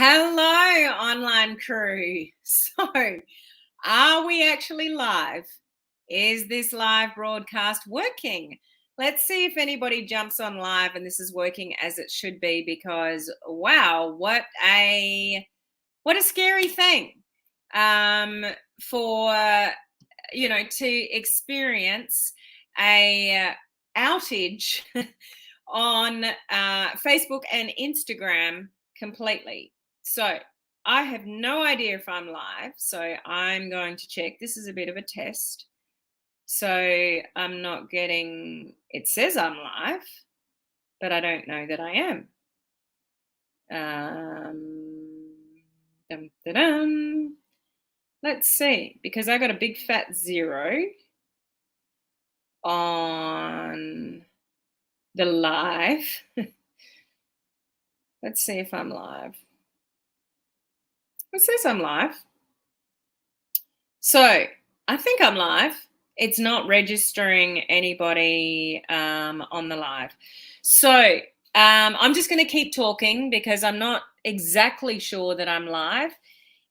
Hello, online crew. So, are we actually live? Is this live broadcast working? Let's see if anybody jumps on live and this is working as it should be, because wow, what a scary thing for to experience a outage on Facebook and Instagram completely. So I have no idea if I'm live. So I'm going to check. This is a bit of a test. So I'm not getting, it says I'm live, but I don't know that I am. Dum, da, dum. Let's see, because I got a big fat 0 on the live. Let's see if I'm live. It says I'm live. So I think I'm live. It's not registering anybody on the live. So I'm just going to keep talking because I'm not exactly sure that I'm live.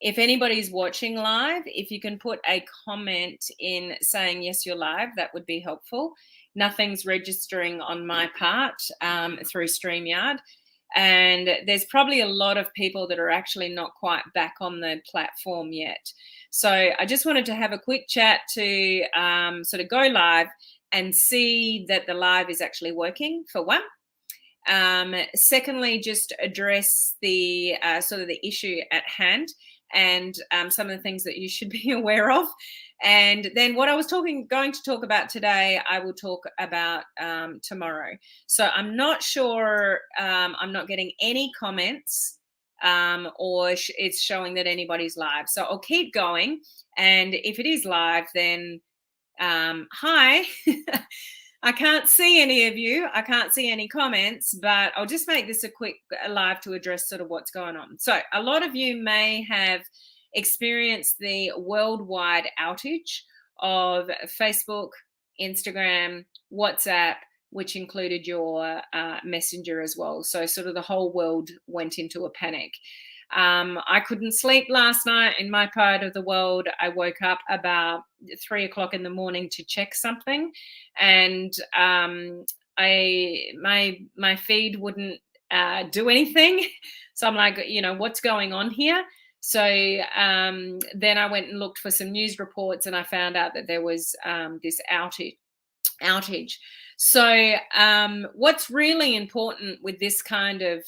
If anybody's watching live, if you can put a comment in saying, yes, you're live, that would be helpful. Nothing's registering on my part through StreamYard. And there's probably a lot of people that are actually not quite back on the platform yet. So I just wanted to have a quick chat to sort of go live and see that the live is actually working, for one. Secondly, just address the sort of the issue at hand and some of the things that you should be aware of. And then what I was going to talk about today, I will talk about tomorrow. So I'm not sure, I'm not getting any comments or it's showing that anybody's live. So I'll keep going. And if it is live, then hi. I can't see any of you. I can't see any comments, but I'll just make this a quick live to address sort of what's going on. So a lot of you may have experienced the worldwide outage of Facebook, Instagram, WhatsApp, which included your messenger as well. So sort of the whole world went into a panic. I couldn't sleep last night in my part of the world. I woke up about 3 o'clock in the morning to check something, and my feed wouldn't do anything. So I'm like, what's going on here? So then I went and looked for some news reports, and I found out that there was this outage. So what's really important with this kind of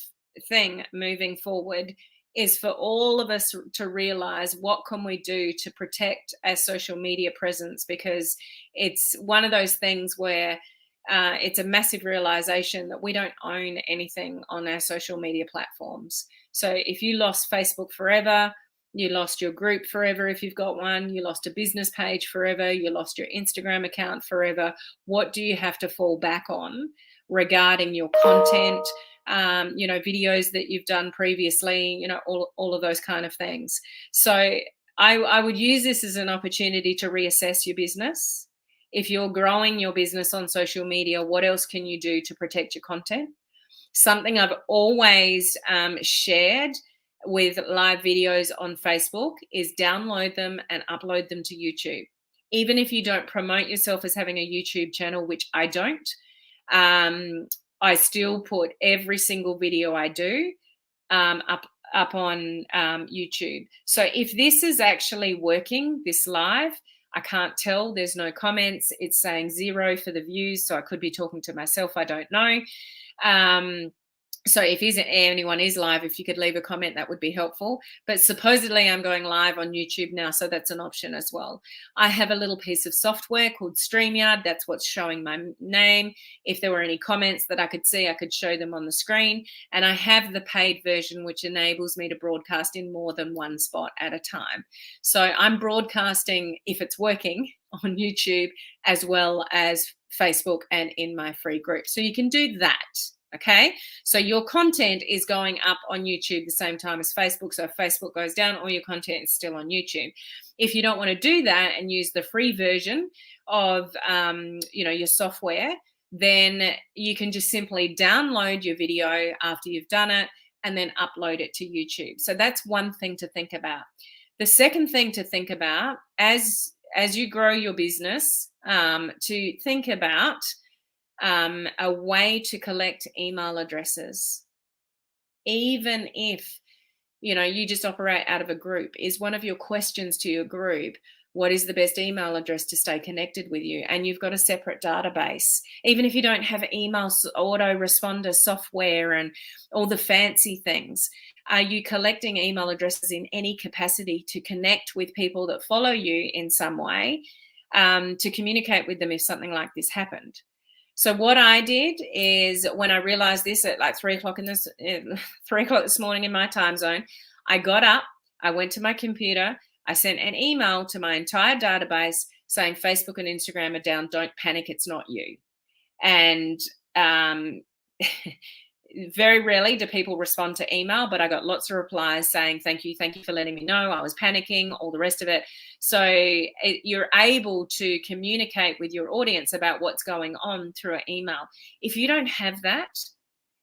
thing moving forward is for all of us to realize what can we do to protect our social media presence, because it's one of those things where it's a massive realization that we don't own anything on our social media platforms. So if you lost Facebook forever, you lost your group forever if you've got one, you lost a business page forever, you lost your Instagram account forever, what do you have to fall back on regarding your content, videos that you've done previously, all of those kind of things. So I would use this as an opportunity to reassess your business. If you're growing your business on social media, what else can you do to protect your content? Something I've always shared with live videos on Facebook is download them and upload them to YouTube. Even if you don't promote yourself as having a YouTube channel, which I don't, I still put every single video I do up on YouTube. So if this is actually working, this live, I can't tell. There's no comments. It's saying 0 for the views. So I could be talking to myself. I don't know. So if anyone is live, if you could leave a comment, that would be helpful. But supposedly I'm going live on YouTube now, so that's an option as well. I have a little piece of software called StreamYard. That's what's showing my name. If there were any comments that I could see, I could show them on the screen. And I have the paid version, which enables me to broadcast in more than one spot at a time. So I'm broadcasting, if it's working, on YouTube as well as Facebook and in my free group. So you can do that. Okay, so your content is going up on YouTube the same time as Facebook. So if Facebook goes down, all your content is still on YouTube. If you don't want to do that and use the free version of your software, then you can just simply download your video after you've done it, and then upload it to YouTube. So that's one thing to think about. The second thing to think about as you grow your business, to think about a way to collect email addresses, even if you just operate out of a group. Is one of your questions to your group, what is the best email address to stay connected with you? And you've got a separate database. Even if you don't have email autoresponder software and all the fancy things, are you collecting email addresses in any capacity to connect with people that follow you in some way, to communicate with them if something like this happened? So what I did is, when I realized this at like 3 o'clock 3 o'clock this morning in my time zone, I got up, I went to my computer, I sent an email to my entire database saying Facebook and Instagram are down. Don't panic, it's not you. And very rarely do people respond to email, but I got lots of replies saying, thank you for letting me know, I was panicking, all the rest of it. So you're able to communicate with your audience about what's going on through an email. If you don't have that,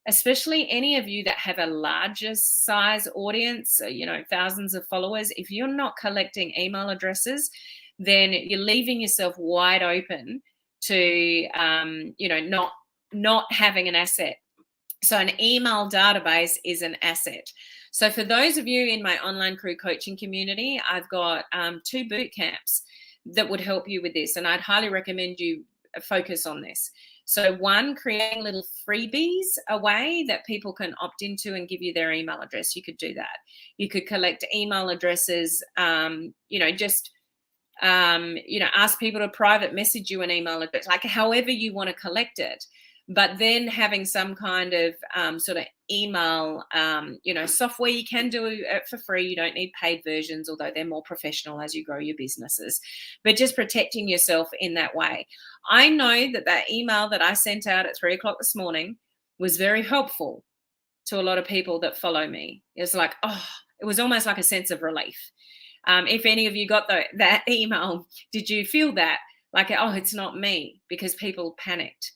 especially any of you that have a larger size audience, thousands of followers, if you're not collecting email addresses, then you're leaving yourself wide open to not having an asset. So an email database is an asset. So for those of you in my online crew coaching community, I've got 2 boot camps that would help you with this. And I'd highly recommend you focus on this. So one, creating little freebies away that people can opt into and give you their email address. You could do that. You could collect email addresses, ask people to private message you an email address, like however you want to collect it. But then having some kind of sort of email, software, you can do it for free. You don't need paid versions, although they're more professional as you grow your businesses. But just protecting yourself in that way. I know that email that I sent out at 3 o'clock this morning was very helpful to a lot of people that follow me. It was like, it was almost like a sense of relief. If any of you got that email, did you feel that? Like, it's not me, because people panicked.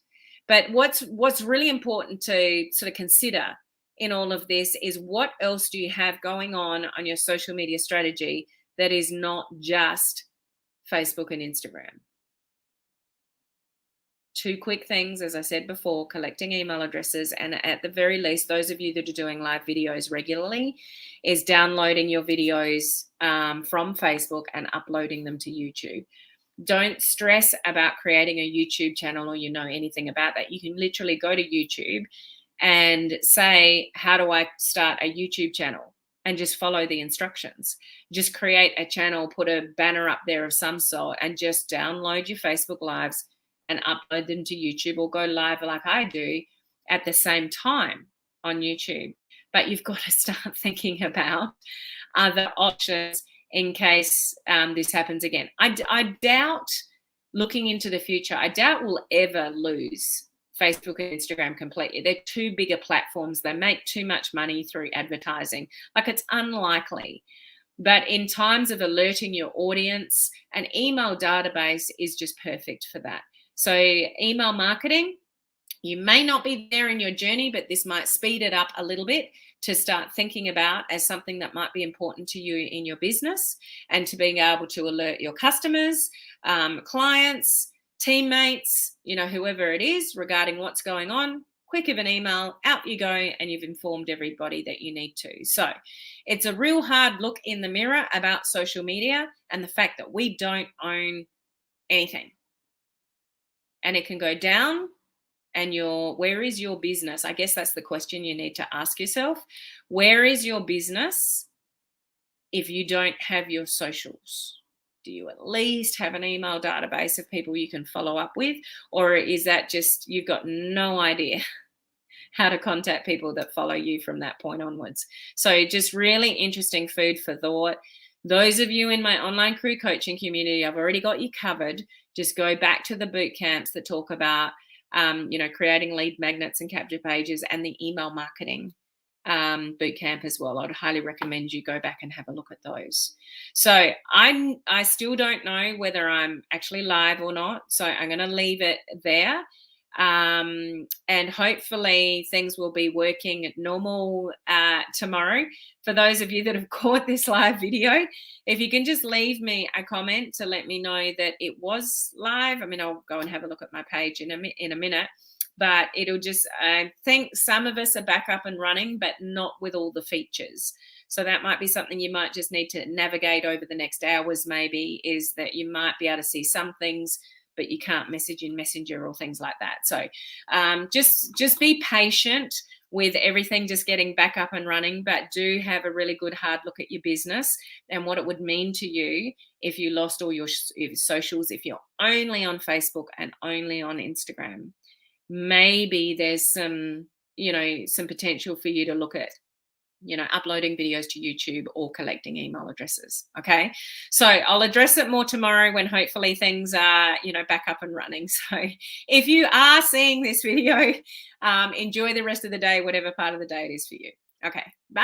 But what's really important to sort of consider in all of this is, what else do you have going on your social media strategy that is not just Facebook and Instagram? 2 quick things, as I said before: collecting email addresses, and at the very least, those of you that are doing live videos regularly, is downloading your videos from Facebook and uploading them to YouTube. Don't stress about creating a YouTube channel or anything about that. You can literally go to YouTube and say, how do I start a YouTube channel? And just follow the instructions. Just create a channel, put a banner up there of some sort, and just download your Facebook Lives and upload them to YouTube, or go live like I do at the same time on YouTube. But you've got to start thinking about other options in case this happens again. I doubt, looking into the future, I doubt we'll ever lose Facebook and Instagram completely. They're too big a platforms. They make too much money through advertising. Like, it's unlikely. But in times of alerting your audience, an email database is just perfect for that. So email marketing, you may not be there in your journey, but this might speed it up a little bit to start thinking about as something that might be important to you in your business, and to being able to alert your customers, clients, teammates, whoever it is, regarding what's going on. Quick of an email, out you go, and you've informed everybody that you need to. So it's a real hard look in the mirror about social media and the fact that we don't own anything. And it can go down. And where is your business? I guess that's the question you need to ask yourself. Where is your business if you don't have your socials? Do you at least have an email database of people you can follow up with? Or is that just, you've got no idea how to contact people that follow you from that point onwards? So just really interesting food for thought. Those of you in my online crew coaching community, I've already got you covered. Just go back to the boot camps that talk about creating lead magnets and capture pages, and the email marketing boot camp as well. I'd highly recommend you go back and have a look at those. So I still don't know whether I'm actually live or not, so I'm going to leave it there. And hopefully things will be working normal tomorrow. For those of you that have caught this live video, if you can just leave me a comment to let me know that it was live. I mean, I'll go and have a look at my page in a minute, but it'll just, I think some of us are back up and running, but not with all the features. So that might be something you might just need to navigate over the next hours, maybe, is that you might be able to see some things, but you can't message in Messenger or things like that. So just be patient with everything just getting back up and running, but do have a really good hard look at your business and what it would mean to you if you lost all your socials, if you're only on Facebook and only on Instagram. Maybe there's some, some potential for you to look at, uploading videos to YouTube or collecting email addresses. Okay. So I'll address it more tomorrow when hopefully things are, back up and running. So if you are seeing this video, enjoy the rest of the day, whatever part of the day it is for you. Okay. Bye.